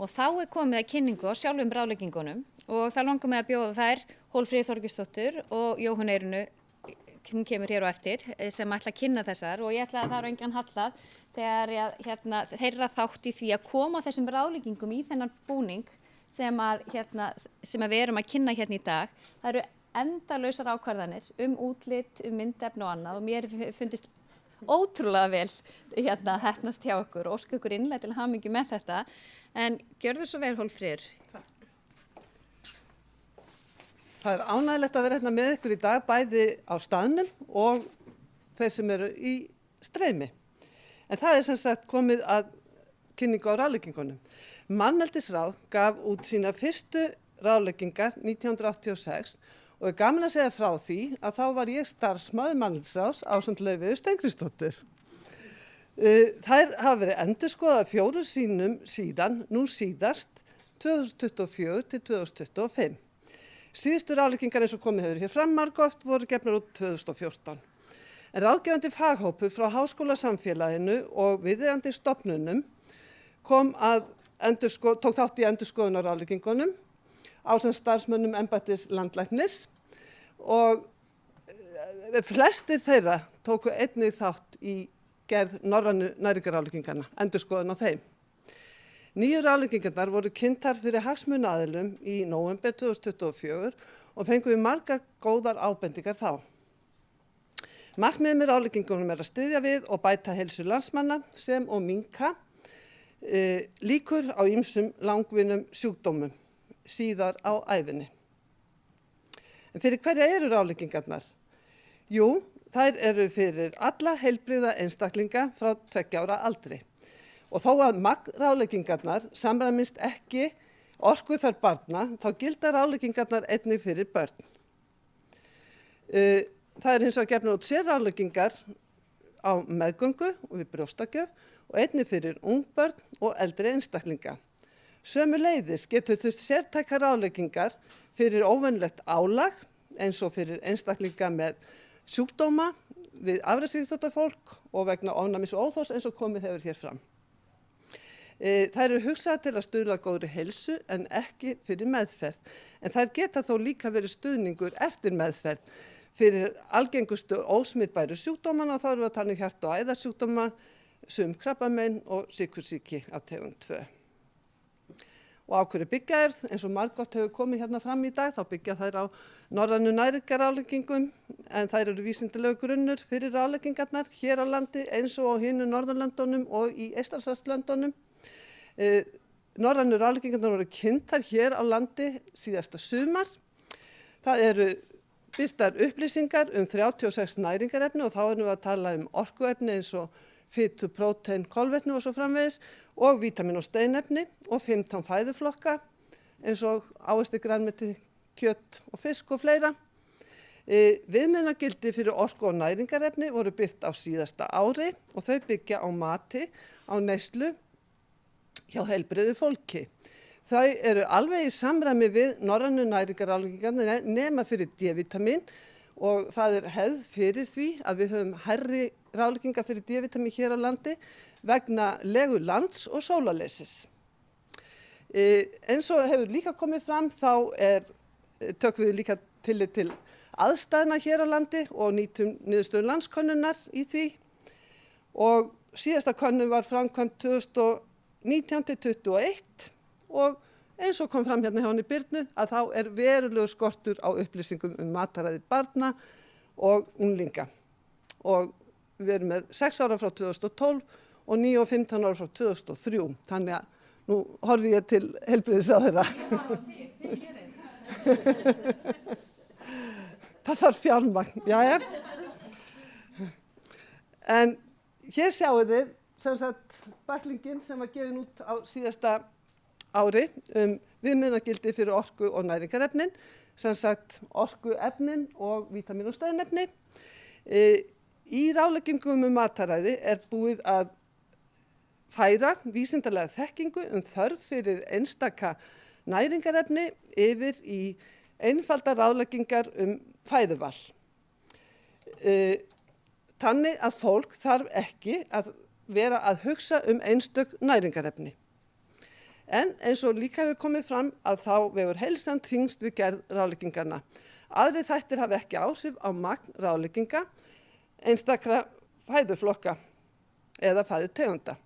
Og þá er komið að kynningu á sjálfum ráðleggingunum og það langar mig að bjóða þær Hólmfríði Þorgeirsdóttur og Jóhönnu Eirunu, hún kemur hér á eftir, sem ætla að kynna þessar og ég ætla að það eru engan hallað þegar þeirra þátt í því að koma þessum ráðleggingum í þennan búning sem við erum að kynna hérna í dag. Það eru endalausar ákvarðanir útlit, myndefni og annað og mér fundist ótrúlega vel heppnast hjá okkur og óska ykkur innlega til hamingju með þetta. En gjörðu svo vel, Hólmfríður. Það er ánægilegt að vera hérna með ykkur í dag, bæði á staðnum og þeir sem eru í streymi. En það er sem sagt komið að kynningu á ráðleggingunum. Manneldisráð gaf út sína fyrstu ráðleggingar 1986 og er gaman að segja frá því að þá var ég starfsmaður Manneldisráðs ásamt Laufeyju Steingrímsdóttur. Þær hafa verið endurskoðaðar 4 sinnum síðan, nú síðast 2024 til 2025. Síðustu ráðleggingar eins og komið hefur hér fram margoft voru gefnar út 2014. En ráðgefandi faghópur frá háskólasamfélaginu og viðeigandi stofnunum tók þátt í endurskoðun á ráðleggingunum ásamt starfsmönnum embættis landlæknis og flestir þeirra tóku einnig þátt í gerð norrænu næringarráðlegginganna, endurskoðun á þeim. Nýju ráðleggingarnar voru kynntar fyrir hagsmunaaðilum í nóvember 2024 og fengum við margar góðar ábendingar þá. Markmiðið með ráðleggingunum er að styðja við og bæta heilsu landsmanna sem og minnka líkur á ýmsum langvinnum sjúkdómum síðar á ævinni. En fyrir hverja eru ráðleggingarnar? Jú, þær eru fyrir alla heilbrigða einstaklinga frá 2 ára aldri. Og þó að magn ráðleggingarnar samræmist ekki orkuþörf barna, þá gilda ráðleggingarnar einnig fyrir börn. Það er hins vegar gefnar út sérráðleggingar á meðgöngu og við brjóstagjöf og einnig fyrir ungbörn og eldri einstaklinga. Sömuleiðis getur þurft sértækar ráðleggingar fyrir óvenjulegt álag eins og fyrir einstaklinga með sjúkdóma við afreksíþróttafólk og vegna ofnæmis og óþols eins og komið hefur hér fram. Þær eru hugsaðar til að stuðla að góðri heilsu en ekki fyrir meðferð. En þær geta þó líka verið stuðningur eftir meðferð fyrir algengustu ósmitbæru sjúkdómana og þá erum við að tala um hjarta- og æðasjúkdóma, sum krabbamein og sykursýki af tegund 2. Og á hverju byggja þær, eins og margoft hefur komið hérna fram í dag, þá byggja þær á norrænu næringarráleggingum en þær eru vísindalegu grunnur fyrir ráleggingarnar hér á landi eins og á hinu Norðurlöndunum og í Eystrasaltslöndunum. Norrænu ráleggingarnar voru kynntar hér á landi síðasta sumar. Það eru birtar upplýsingar 36 næringarefni og þá erum við að tala orkuefni eins og fitu, prótein, kolvetni og svo framvegis og vítamin og steinefni og 15 fæðuflokka eins og ávexti, grænmeti, kjöt og fisk og fleira. Viðmiðunargildi fyrir orku og næringarefni voru birt á síðasta ári og þau byggja á mati á neyslu hjá heilbrigðu fólki. Þau eru alveg í samræmi við norrænu næringarráleggingarnar nema fyrir D-vitamin og það er hefð fyrir því að við höfum hærri ráleggingar fyrir D-vitamin hér á landi vegna legu lands og sólarleysis. Eins og hefur líka komið fram þá tökum við líka tillit til aðstæðna hér á landi og nýtum niðurstöðu landskönnunar í því og síðasta könnun var framkvæmt 2019-21 og eins og kom fram hérna hjá henni Birnu að þá er verulegur skortur á upplýsingum mataræði barna og unglinga. Og við erum með 6 ára frá 2012 og 9 og 15 ára frá 2003. Þannig að nú horfi ég til heilbrigðisráðherra. Það þarf fjármagn, jæja. En hér sjáu þið sem sagt bæklingin sem var gefin út á síðasta ári viðmiðunargildi fyrir orku og næringarefnin, sem sagt orkuefnin og vítamin og steinefni. Í ráleggingum mataræði er búið að færa vísindalega þekkingu þörf fyrir einstaka næringarefni yfir í einfaldar ráleggingar fæðuval. Þannig að fólk þarf ekki að vera að hugsa einstök næringarefni. En eins og líka hefur komið fram að þá vegur heilsan þyngst við gerð ráleggingarna. Aðrir þættir hafa ekki áhrif á magn rálegginga, einstakra fæðuflokka eða fæðutegunda.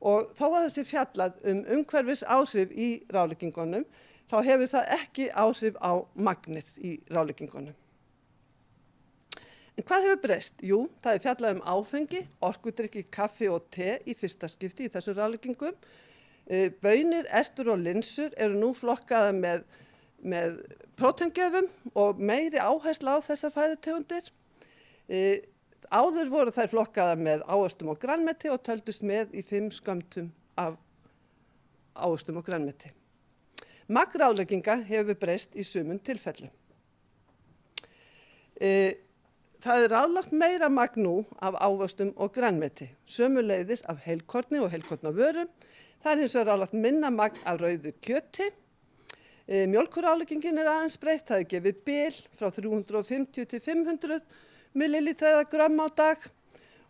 Og þó að þessi fjallað umhverfis áhrif í ráleggingunum, þá hefur það ekki áhrif á magnið í ráleggingunum. En hvað hefur breyst? Jú, það er fjallað áfengi, orkudrykki, kaffi og te í fyrsta skipti í þessu ráleggingum. Baunir, ertur og linsur eru nú flokkaðar með próteingjöfum og meiri áhersla á þessar fæðutegundir. Áður voru þær flokkaðar með ávöxtum og grænmeti og töldust með í 5 skömmtum af ávöxtum og grænmeti. Magn rálegginga hefur breyst í sumum tilfellum. Það er ráðlagt meira magn nú af ávöxtum og grænmeti, sömuleiðis af heilkorni og heilkornavörum. Það er hins vegar ráðlagt minna magn af rauðu kjöti. Mjólkurráleggingin er aðeins breytt, það er gefið bil frá 350 til 500 millilitra eða grömm á dag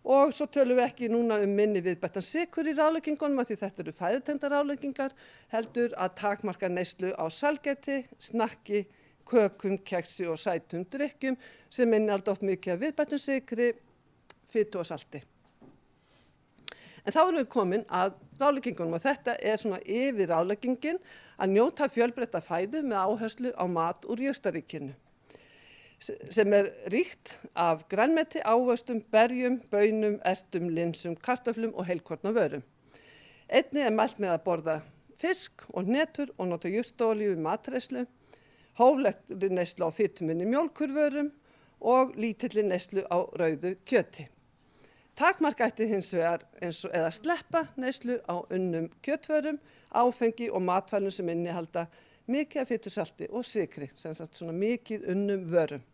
og svo tölum við ekki núna minni viðbættan sykur í ráleggingunum af því þetta eru fæðutengdar ráleggingar, heldur að takmarka neyslu á salgæti, snakki, kökum, keksi og sætum drykkjum sem innihalda oft mikið af viðbættum sykri, fitu og salti. En þá erum við komin að ráleggingunum og þetta er svona yfir ráleggingin að njóta fjölbreytta fæðu með áherslu á mat úr jurtaríkinu sem er ríkt af grænmeti, ávöxtum, berjum, baunum, ertum, linsum, kartöflum og heilkornavörum. Einnig er mælt með að borða fisk og hnetur og nota jurtaolíu í matreiðslu, hóflegri neyslu á fituminni mjólkurvörum og lítilli neyslu á rauðu kjöti. Takmarka ætti hins vegar eða sleppa neyslu á unnum kjötvörum, áfengi og matvælum sem innihalda mikið af fitusalti og sykri, sem sagt svona mikið unnum vörum.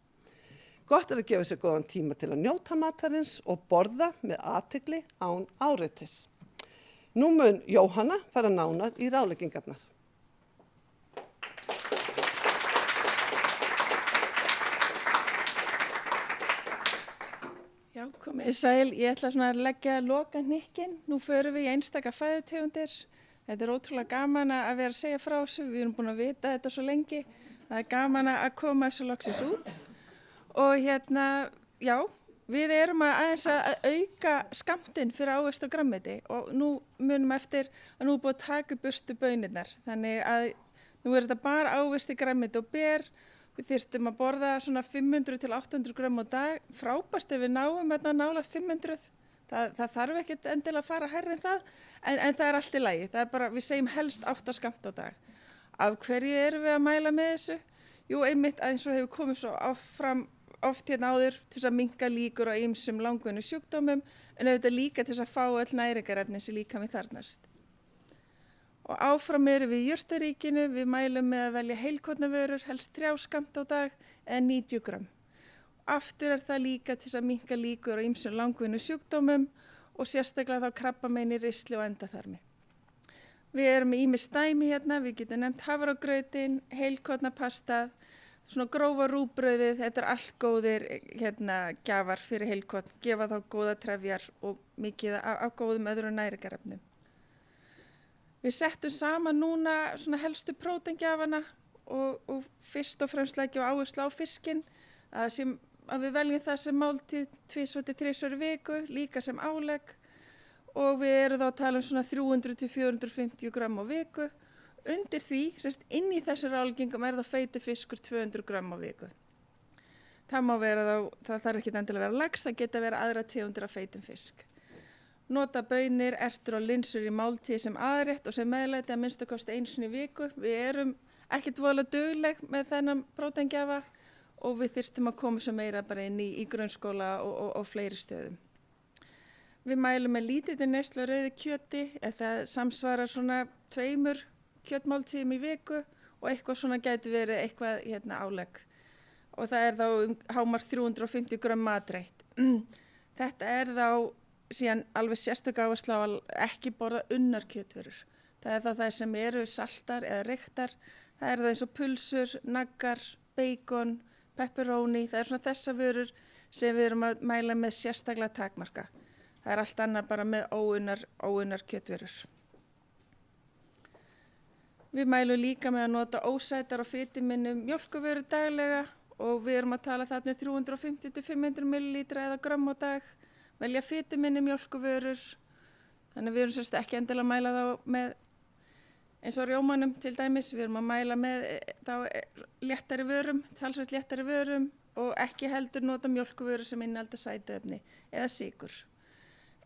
Gott er að gefa sér góðan tíma til að njóta matarins og borða með athygli án áreitis. Nú mun Jóhanna fara nánar í ráleggingarnar. Komið sæl, ég ætla svona að leggja loka hnykkinn. Nú förum við í einstaka fæðutegundir. Þetta er ótrúlega gaman að vera að segja frá þessu. Við erum búin að vita þetta svo lengi. Það er gaman að koma þessu loksins út. Og já, við erum aðeins að auka skammtinn fyrir ávexti og grænmeti og nú munum eftir að nú er búið að taka burstu baunirnar. Þannig að nú er þetta bara ávexti, grænmeti og ber. Við þyrstum að borða svona 500 til 800 grömm á dag. Frábært ef við náum nálægt 500. Það þarf ekkert endilega að fara hærri en það, en það er allt í lagi. Það er bara, við segjum helst 8 skammt á dag. Af hverju erum við að mæla með þessu? Jú, einmitt eins og hefur komið svo fram oft áður til þess að minnka líkur á ýmsum langvinnu sjúkdómum, en auðvitað líka til þess að fá öll næringarefni sem líkaminn þarfnast. Og áfram erum við í jurtaríkinu, við mælum með að velja heilkornavörur, helst 3 skammt á dag eða 90 grömm. Aftur er það líka til þess að minnka líkur á ýmsum langvinnu sjúkdómum og sérstaklega þá krabbamein í ristli og endaþarmi. Við erum með ýmis dæmi við getum nefnt hafragrautin, heilkornapastað, svona grófa rúgbrauðið, þetta er allt góðir gjafar fyrir heilkorn, gefa þá góða trefjar og mikið af góðum öðrum næringarefnum. Við settum saman núna svona helstu próteingjafana og fyrst og fremst leggjum áherslu á fiskinn, að við veljum það sem máltíð 2 til 3 viku, líka sem álegg og við erum þá að tala svona 300 til 450 grömm á viku. Undir því, inn í þessum ráðleggingum er það feitur fiskur 200 grömm á viku. Það þarf ekki endilega að vera lax, það geta vera aðra tegundir af feitum fisk. Nota baunir, ertur og linsur í máltíð sem aðrétt og sem meðlæti að minnsta kosti 1 sinni í viku. Við erum ekkert voðalega dugleg með þennan próteingjafa og við þyrstum að koma svo meira bara inn í grunnskóla og fleiri stöðum. Við mælum með lítilli neyslu á rauðu kjöti, það samsvarar svona 2 kjötmáltíðum í viku og eitthvað svona gæti verið eitthvað álegg. Og það er þá hámark 350 grömm matreitt. Þetta er þá síðan alveg sérstök áherslu á að ekki borða unnar kjötvörur. Það er það sem eru saltar eða reyktar. Það er það eins og pulsur, naggar, bacon, pepperoni. Það er svona þessa vörur sem við erum að mæla með sérstaklega takmarka. Það er allt annað bara með óunnar kjötvörur. Við mælum líka með að nota ósætar og fituminnum mjólkurvörur daglega og við erum að tala þarna 350 til 500 millilítra eða grömm á dag. Velja fituminni mjólkurvörur, þannig við erum ekki endilega að mæla þá með eins og rjómanum til dæmis, við erum að mæla með þá léttari vörum, talsvert léttari vörum og ekki heldur nota mjólkurvörur sem innihalda sætuefni eða sykur.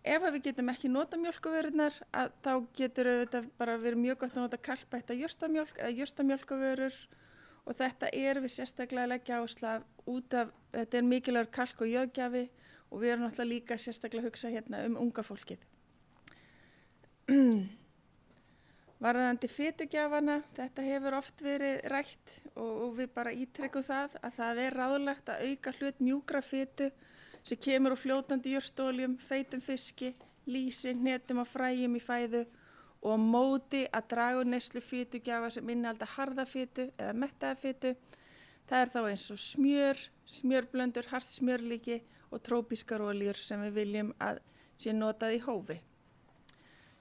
Ef við getum ekki nota mjólkurvörurnar, þá getur auðvitað bara verið mjög gott að nota kalkbætta jurtamjólk eða jurtamjólkurvörur og þetta við sérstaklega að leggja áherslu út af, þetta er mikilvægur kalk og jóðgjafi og við erum náttúrulega líka sérstaklega að hugsa unga fólkið. Varðandi fitugjafana, þetta hefur oft verið rætt og við bara ítrekum það að það er ráðlegt að auka hlut mjúkra fitu sem kemur úr fljótandi jurtaoljum, feitum fiski, lýsi, hnetum og fræjum í fæðu og á móti að draga úr neyslu fitugjafa sem innihalda harða fitu eða mettaða fitu. Það er þá eins og smjör, smjörblöndur, hart smjörlíki og trópískar olíur sem við viljum að sé notað í hófi.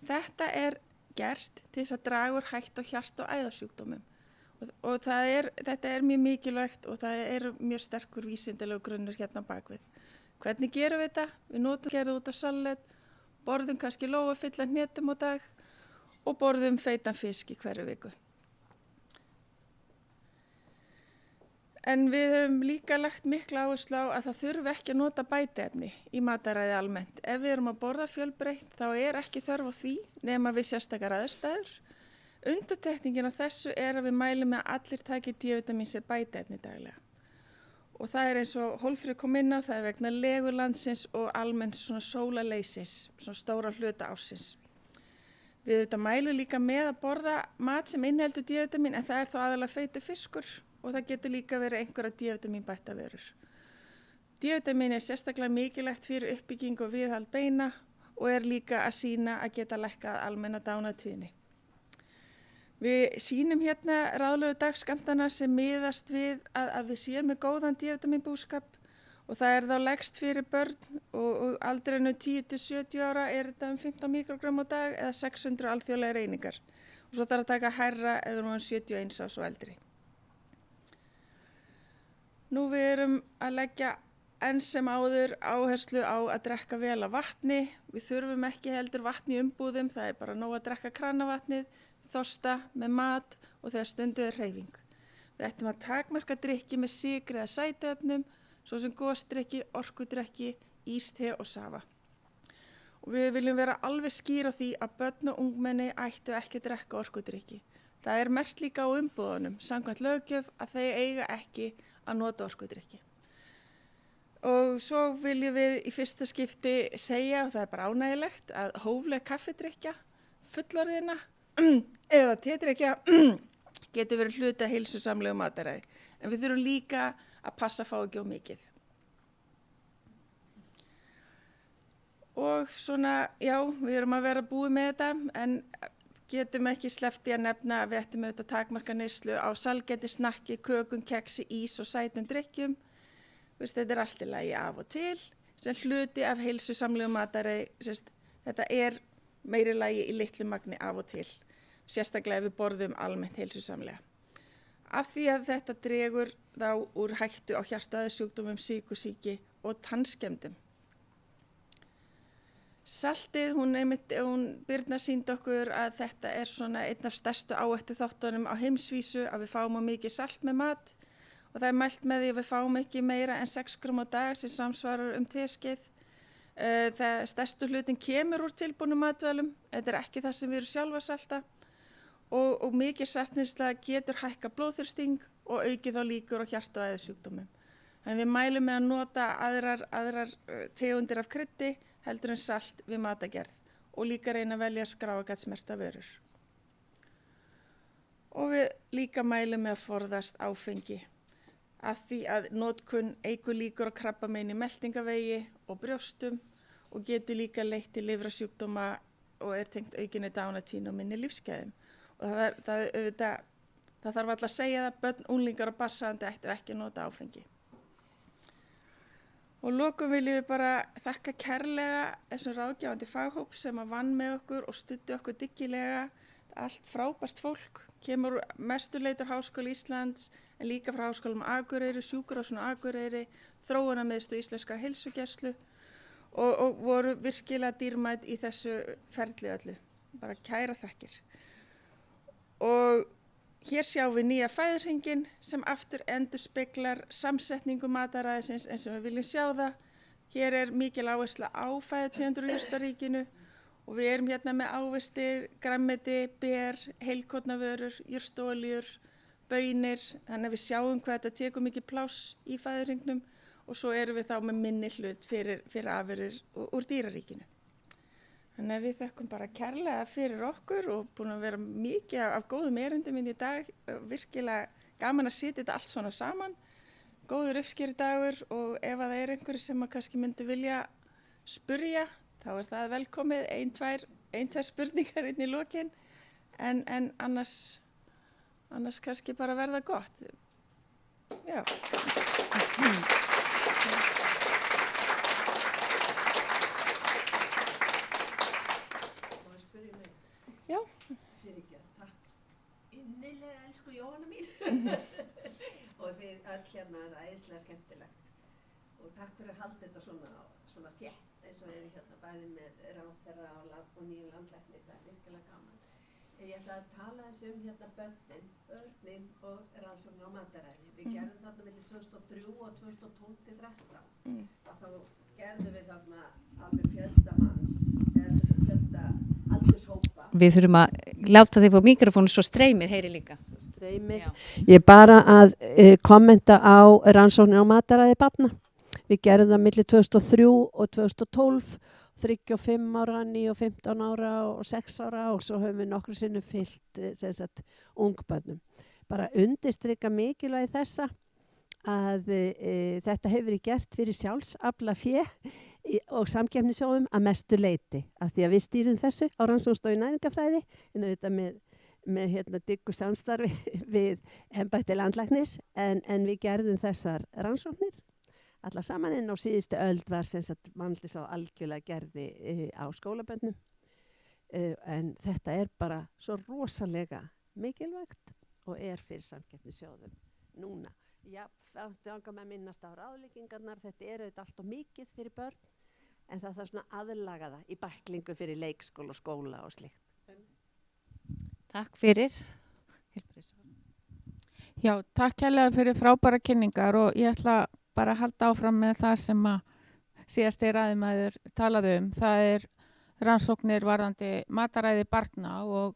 Þetta er gert til þess að draga úr hættu á hjarta- og æðasjúkdómum og þetta er mjög mikilvægt og það er mjög sterkur vísindalegur grunnur bakvið. Hvernig gerum við þetta? Við notum gerð út af salat, borðum kannski lófafullan hnetum á dag og borðum feitan fisk í hverju viku. En við höfum líka lagt mikla áherslu á að það þurfi ekki að nota bætiefni í mataræði almennt. Ef við erum að borða fjölbreytt þá er ekki þörf á því nema við sérstakar aðstæður. Undantekningin á þessu er að við mælum með að allir taki D-vitamin sem bætiefni daglega. Og það er eins og Hólmfríður kom inn á, það er vegna legulandsins og almenns svona sólarleysis, svona stóra hluta ársins. Við mælum líka með að borða mat sem inniheldur D-vitamin en það er þá aðalega feitur fiskur og það getur líka verið einhverja D-vitamin bættavörur. D-vitamin er sérstaklega mikilvægt fyrir uppbyggingu og viðhald beina og er líka að sýna að geta lækkað almenna dánartíðni. Við sýnum ráðlegu dagskammtana sem miðast við að við séum með góðan D-vitamin búskap og það er þá lægst fyrir börn og aldrinu 10 til 70 ára er þetta 15 mikrogram á dag eða 600 alþjóðlegar einingar og svo þarf að taka hærra ef við erum 71 árs og eldri. Nú við erum að leggja enn sem áður áherslu á að drekka vel af vatni. Við þurfum ekki heldur vatn í umbúðum, það er bara nóg að drekka kranavatnið, þorsta með mat og þegar stundu er hreyfing. Við ættum að takmarka drykki með sykri eða sætuefnum, svo sem gosdrykki, orkudrykki, íste og safa. Og við viljum vera alveg skýr á því að börn og ungmenni ættu ekki að drekka orkudrykki. Það er merkt líka á umbúðunum, samkvæmt löggjöf, að þeir eiga ekki að nota orkudrykki. Og svo viljum við í fyrsta skipti segja, og það er bara ánægilegt, að hófleg kaffidrykkja, fullorðina eða tedrykkja getur verið hluti af heilsusamlegu mataræði. En við þurfum líka að passa að fá ekki á mikið. Og svona, já, við erum að vera búið með þetta, en getum ekki sleppt í að nefna að við ættum auðvitað takmarka neyslu á salgæti, snakki, kökum, keksi, ís og sætum drykkjum. Þetta er allt í lagi af og til, sem hluti af heilsusamlegu mataræði, þetta er meiri lagi í litlu magni af og til, sérstaklega ef við borðum almennt heilsusamlega. Af því að þetta dregur þá úr hættu á hjarta-æðasjúkdómum, sykursýki og tannskemmdum. Saltið, hún Birna sýndi okkur að þetta er svona einn af stærstu áhættu þáttunum á heimsvísu, að við fáum mikið salt með mat. Og það er mælt með því að við fáum ekki meira en 6 grúm á dag sem samsvarar teskeið. Það stærstu hlutin kemur úr tilbúnum matvælum, þetta er ekki það sem við erum sjálfa að salta og mikið saltneysla getur hækka blóðþrýsting og aukið þá líkur á hjarta- og æðasjúkdómum. Þannig við mælum með að nota aðrar tegundir af kryddi heldur en salt við matagerð og líka reyna að velja skráargatsmerkta vörur. Og við líka mælum með að forðast áfengi. Af því að notkun eykur líkur á krabbameini í meltingavegi og brjóstum og getur líka leitt til lifrarsjúkdóma og er tengt aukinni dánatíðni og minni lífsgæðum. Og það þarf alltaf að segja það, börn, unglingar og barnshafandi ættu ekki að nota áfengi. Og lokum viljum við bara þakka kærlega þessum ráðgefandi faghóp sem að vann með okkur og studdi okkur dyggilega. Allt frábært fólk, kemur mesturleitur Háskóli Íslands, en líka frá Háskólanum Akureyri, Sjúkrahúsinu Akureyri, Þróunarmiðstöð íslenskrar heilsugæslu og voru virkilega dýrmæt í þessu ferli öllu. Bara kæra þakkir. Og hér sjáum við nýja fæðuhringinn sem aftur endurspeglar samsetningu mataræðisins eins og við viljum sjá það. Hér er mikil áhersla á fæðutegundir í jurtaríkinu og við erum hérna með ávextir, grænmeti, ber, heilkornavörur, jurtaolíur, baunir, þannig að við sjáum hvað þetta tekur mikið pláss í fæðuhringnum og svo erum við þá með minni hlut fyrir afurðir úr dýraríkinu. Þannig að við þökkum bara kærlega fyrir okkur og búin að vera mikið af góðum erindum inn í dag, virkilega gaman að sitja þetta allt svona saman, góður uppskýrdagur og ef að það er einhverju sem að kannski myndi vilja spurja, þá er það velkomið, ein, tvær spurningar inn í lokin, en annars kannski bara verða gott. Já. Já. Fyrirgefðu, takk. Innilega elsku Jóhanna mín. Og þið öll hérna, það er æðislega skemmtilegt. Og takk fyrir að halda þetta svona þétt eins og við hérna bæði með ráðherra og nýjum landlækni. Það er virkilega gaman. Ég ætla að tala þessu hérna börnin og rannsóknir á mataræði. Við gerðum þarna milli 2003 og 2012-13. Og þá gerðum við þarna alveg fjölda manns, eða sem fjölda aldurshópa. Við þurfum að láta þig á mikrofónu svo streymið heyri líka. Streymið. Ég er bara að kommenta á rannsóknir á mataræði barna. Við gerðum það milli 2003 og 2012. 35 ára, 9 og 15 ára og 6 ára og svo höfum við nokkru sinnum fyllt ungbönnum. Bara undirstrika mikilvægi þessa að þetta hefur verið gert fyrir sjálfsafla fé og samkeppnissjóðum að mestu leyti. Af því að við stýrum þessu á Rannsóknastofu í næringarfræði en auðvitað með diggu samstarfi við embætti landlæknis en við gerðum þessar rannsóknir alla saman en á síðustu öld var sem sagt vandlis á algjörlega gerði á skólaböndum en þetta bara svo rosalega mikilvægt og fyrir samkeppnissjóðum núna. Já, það ánga með minnast á ráðleggingarnar, þetta auðvitað allt og mikið fyrir börn en það þarf svona aðlaga það í bæklingu fyrir leikskóla og skóla og slíkt. Takk fyrir. Já, takk kærlega fyrir frábæra kynningar og ég ætla bara að halda áfram með það sem að síðasti ræðumaður talaði það rannsóknir varðandi mataræði barna og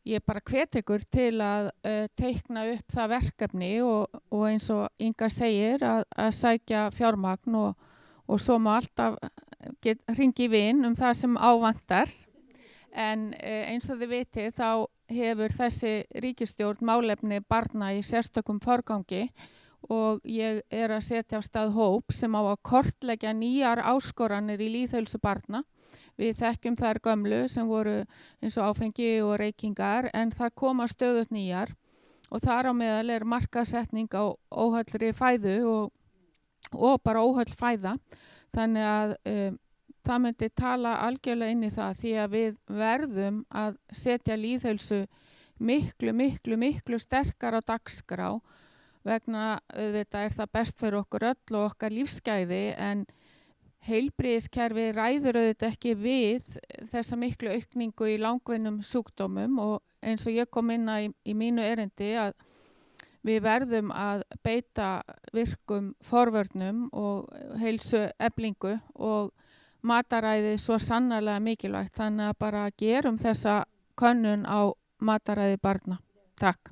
ég bara hvet ykkur til að teikna upp það verkefni og eins og Inga segir að sækja fjármagn og svo má alltaf hringi í vin það sem ávantar en eins og þið vitið þá hefur þessi ríkisstjórn málefni barna í sérstökum forgangi og ég að setja á stað hóp sem á að kortleggja nýjar áskoranir í lýðheilsu barna. Við þekkjum þær gömlu sem voru eins og áfengi og reykingar en það koma stöðugt nýjar og þar á meðal markaðssetning á óhollri fæðu og bara óholl fæða. Þannig að það myndi tala algjörlega inn í það því að við verðum að setja lýðheilsu miklu sterkar á dagskrá vegna þetta það best fyrir okkur öll og okkar lífsgæði en heilbrigðiskerfi ræður auðvitað ekki við þessa miklu aukningu í langvinnum sjúkdómum og eins og ég kom inn í mínu erindi að við verðum að beita virkum forvörnum og heilsu eflingu og mataræði svo sannarlega mikilvægt þannig að bara gerum þessa könnun á mataræði barna. Takk.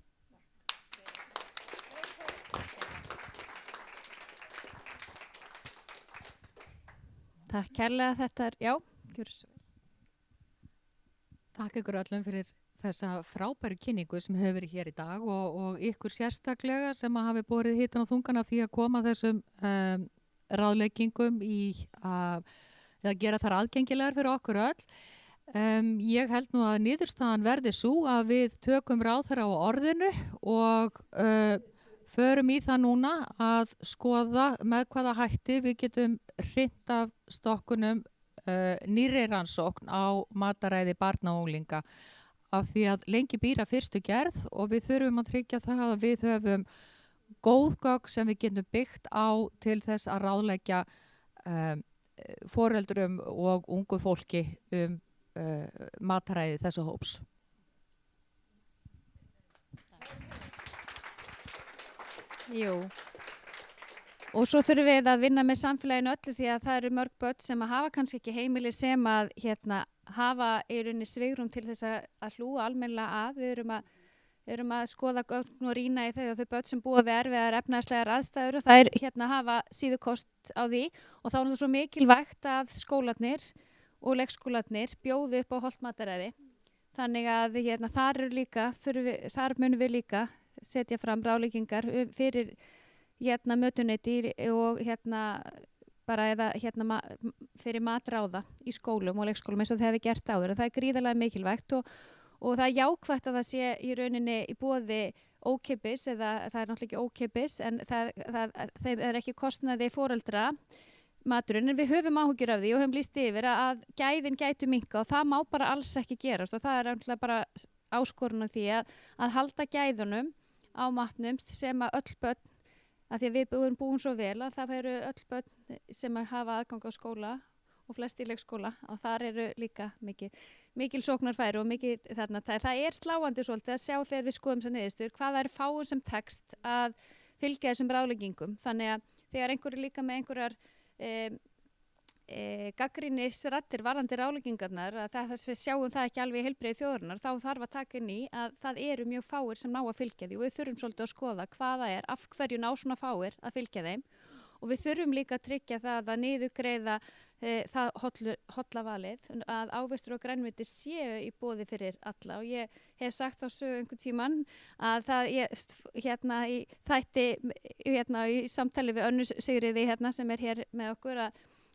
Takk kærlega þetta já, gjörðu svo vel. Takk ykkur öllum fyrir þessa frábæru kynningu sem hefur verið hér í dag og ykkur sérstaklega sem hafi borið hitan og þungan af því að koma þessum ráðleggingum í að gera þar aðgengilegar fyrir okkur öll. Ég held nú að niðurstaðan verði svo að við tökum ráðherra á orðinu og förum í það núna að skoða með hvaða hætti við getum hrint af stokkunum nýrri rannsókn á mataræði barna og unglinga af því að lengi býr að fyrstu gerð og við þurfum að tryggja það að við höfum góð gögn sem við getum byggt á til þess að ráðleggja foreldrum og ungu fólki mataræði þessu hóps. Jú, og svo þurfum við að vinna með samfélaginu öllu því að það eru mörg börn sem að hafa kannski ekki heimili sem að hafa í rauninni svigrum til þess að hlúa almennilega að. Við erum að skoða gögn og rýna í þau og þau börn sem búa við erfiðar efnahagslegar aðstæður og það hafa síðukost á því og þá er það svo mikilvægt að skólarnir og leikskólarnir bjóðu upp á hollt mataræði. Þannig að þar munum við líka setja fram ráðleggingar fyrir mötuneyti og fyrir matráða í skólum og leikskólum eins og það hefur gert áður. Það gríðarlega mikilvægt og það jákvætt að það sé í rauninni í boði ókeypis eða það náttúrulega ekki ókeypis en þeim ekki kostnaði foreldra maturinn en við höfum áhyggjur af því og höfum lýst yfir að gæðin gætu minnka og það má bara alls ekki gerast og það náttúrulega bara áskorun af því að halda gæðunum á matnum sem að öll börn, að því að við búum svo vel að það eru öll börn sem hafa aðgang á skóla og flest í leikskóla og þar eru líka mikil sóknarfæri og mikið þarna. Það sláandi svolítið að sjá þegar við skoðum þessar niðurstöður hvað fáum sem tekst að fylgja þessum ráðleggingum. Þannig að þegar einhverju líka með einhverjar gagnrýnisraddir varðandi ráðleggingarnar að þess við sjáum það ekki alveg í heilbrigði þjóðarinnar þá þarf að taka inn í að það eru mjög fáir sem ná að fylgja því og við þurfum svolítið að skoða hvaða af hverju ná svona fáir að fylgja þeim og við þurfum líka að tryggja það að niðurgreiða það holla valið að ávextir og grænmeti séu í boði fyrir alla og ég hef sagt á sögu einhvern tímann að það í þætti í samtali við Önnu Sigriði sem hér með okkur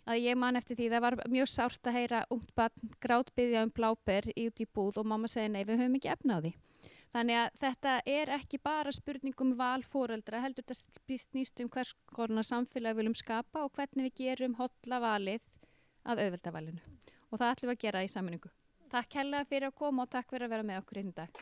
að ég man eftir því það var mjög sárt að heyra ungt barn grátbiðja bláber út í búð og mamma segi nei við höfum ekki efni á því. Þannig að þetta er ekki bara spurning um val foreldra, heldur þetta snýst hvers konar samfélag við viljum skapa og hvernig við gerum holla valið að auðvelda valinu. Og það ætlum við að gera í sameiningu. Takk hella fyrir að koma og takk fyrir að vera með okkur í dag.